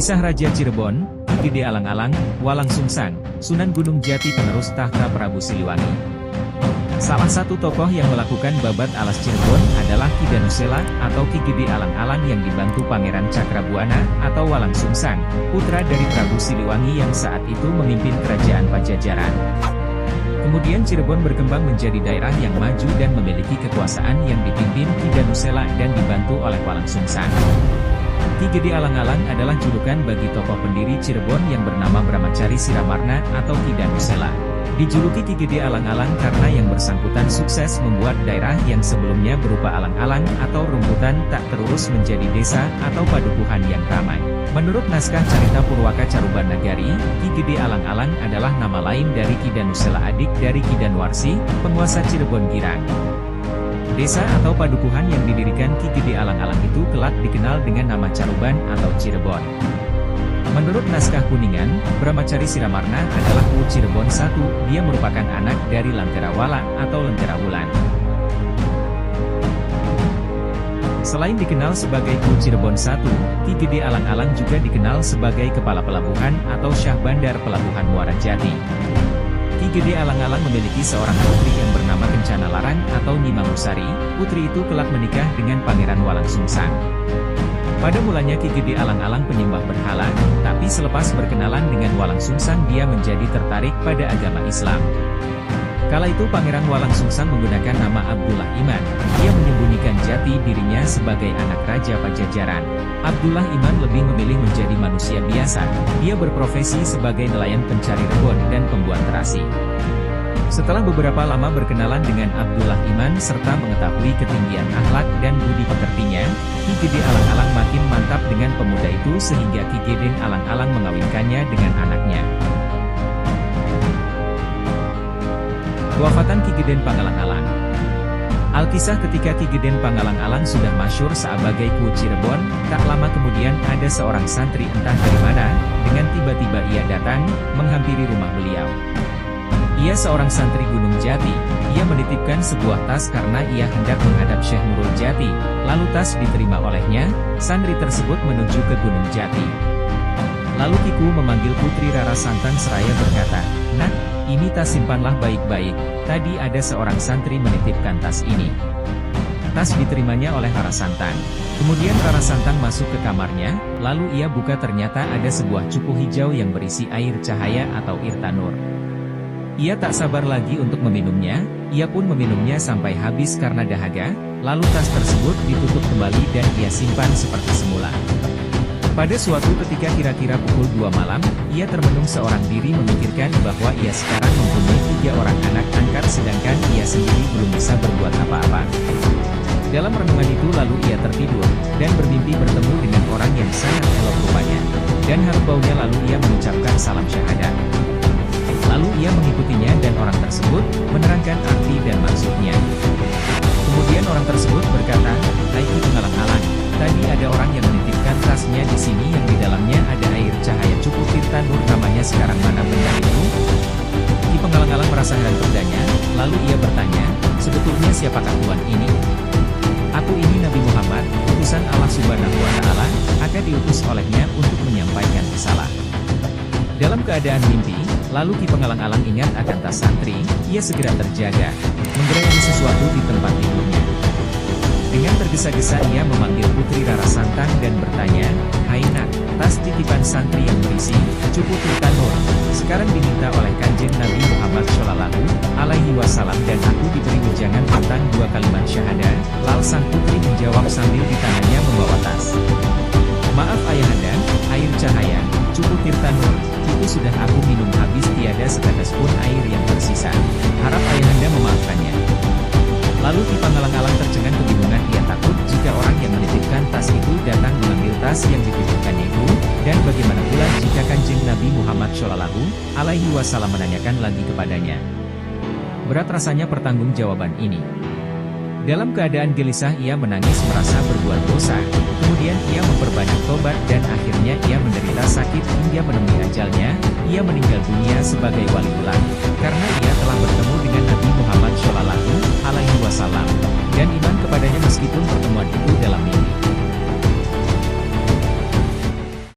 Kisah Raja Cirebon, Ki Gede Alang-Alang, Walang Sungsang, Sunan Gunung Jati penerus tahta Prabu Siliwangi. Salah satu tokoh yang melakukan babat alas Cirebon adalah Ki Danusela atau Ki Gede Alang-Alang yang dibantu Pangeran Cakrabuana atau Walang Sungsang, putra dari Prabu Siliwangi yang saat itu memimpin kerajaan Pajajaran. Kemudian Cirebon berkembang menjadi daerah yang maju dan memiliki kekuasaan yang dipimpin Ki Danusela dan dibantu oleh Walang Sungsang. Ki Gede Alang-Alang adalah julukan bagi tokoh pendiri Cirebon yang bernama Bramacari Siramarna atau Ki Danusela. Dijuluki Ki Gede Alang-Alang karena yang bersangkutan sukses membuat daerah yang sebelumnya berupa alang-alang atau rumputan tak terurus menjadi desa atau padukuhan yang ramai. Menurut naskah Carita Purwaka Caruban Nagari, Ki Gede Alang-Alang adalah nama lain dari Ki Danusela adik dari Ki Danwarsi, penguasa Cirebon Girang. Desa atau padukuhan yang didirikan Ki Gede Alang-Alang itu kelak dikenal dengan nama Caruban atau Cirebon. Menurut naskah Kuningan, Bramacari Siramarna adalah Ku Cirebon I, dia merupakan anak dari Lentera Wala atau Lentera Wulan. Selain dikenal sebagai Ku Cirebon I, Ki Gede Alang-Alang juga dikenal sebagai Kepala Pelabuhan atau Syah Bandar Pelabuhan Muara Jati. Ki Gede Alang-Alang memiliki seorang putri yang bernama Kencana Larang atau Nyi Mangusari. Putri itu kelak menikah dengan Pangeran Walang Sungsang. Pada mulanya Ki Gede Alang-Alang penyembah berhala, tapi selepas berkenalan dengan Walang Sungsang dia menjadi tertarik pada agama Islam. Kala itu Pangeran Walang Sungsang menggunakan nama Abdullah Iman. Dia menyembunyikan jati dirinya sebagai anak Raja Pajajaran. Abdullah Iman lebih memilih menjadi manusia biasa. Dia berprofesi sebagai nelayan pencari rebon dan pembuat terasi. Setelah beberapa lama berkenalan dengan Abdullah Iman serta mengetahui ketinggian akhlak dan budi pekertinya, Ki Gede Alang-Alang makin mantap dengan pemuda itu sehingga Ki Gede Alang-Alang mengawinkannya dengan anaknya. Wafatan Ki Gede Pangalang-Alang. Alkisah ketika Ki Gede Pangalang-Alang sudah masyhur sebagai Ku Cirebon, tak lama kemudian ada seorang santri entah dari mana, dengan tiba-tiba ia datang, menghampiri rumah beliau. Ia seorang santri Gunung Jati, ia menitipkan sebuah tas karena ia hendak menghadap Syekh Nurul Jati, lalu tas diterima olehnya, santri tersebut menuju ke Gunung Jati. Lalu Kiku memanggil Putri Rara Santang seraya berkata, "Nak, ini tas simpanlah baik-baik, tadi ada seorang santri menitipkan tas ini." Tas diterimanya oleh Rara Santang. Kemudian Rara Santang masuk ke kamarnya, lalu ia buka ternyata ada sebuah cupu hijau yang berisi air cahaya atau irtanur. Ia tak sabar lagi untuk meminumnya, ia pun meminumnya sampai habis karena dahaga, lalu tas tersebut ditutup kembali dan ia simpan seperti semula. Pada suatu ketika kira-kira pukul 2 malam, ia termenung seorang diri memikirkan bahwa ia sekarang mempunyai 3 orang anak angkat sedangkan ia sendiri belum bisa berbuat apa-apa. Dalam renungan itu lalu ia tertidur, dan bermimpi bertemu dengan orang yang sangat elok rupanya. Dan harum baunya lalu ia mengucapkan salam syahadat. Lalu ia mengikutinya dan orang tersebut menerangkan arti dan maksudnya. Kemudian orang tersebut berkata, "Hai Ki Pangalang-Alang, tadi ada orang yang menitipkan tasnya di sini yang di dalamnya ada air cahaya cukup irtanur namanya sekarang mana benda itu?" Ki Pangalang-Alang merasa heran padanya, lalu ia bertanya, "Sebetulnya siapakah Tuan ini?" "Aku ini Nabi Muhammad, utusan Allah Subhanahu wa Ta'ala, akan diutus olehnya untuk menyampaikan risalah." Dalam keadaan mimpi, lalu Ki Pangalang-Alang ingat akan tas santri, ia segera terjaga, menggerakkan sesuatu di tempat tidurnya. Dengan tergesa-gesa ia memanggil Putri Rara Santang dan bertanya, "Hai nak, tas titipan santri yang berisi cupu irtanur, sekarang diminta oleh Kanjeng Nabi Muhammad Shallallahu Alaihi Wasallam dan aku diberi wejangan tentang 2 kalimat syahadat." Lalu sang putri menjawab sambil di tangannya membawa tas. "Maaf ayahanda, air cahaya, cupu irtanur, itu sudah aku minum habis tiada setetes pun air yang tersisa. Harap ayahanda memaafkannya." Lalu Ki Pangalang-Alang tercengang kebingungan, ia takut jika orang yang menitipkan tas itu datang mengambil tas yang dititipkannya itu, dan bagaimana pula jika Kanjeng Nabi Muhammad Shallallahu Alaihi Wasallam menanyakan lagi kepadanya. Berat rasanya pertanggungjawaban ini. Dalam keadaan gelisah ia menangis merasa berbuat dosa, kemudian ia memperbanyak tobat dan akhirnya ia menderita sakit hingga menemui ajalnya, ia meninggal dunia sebagai waliullah, karena ia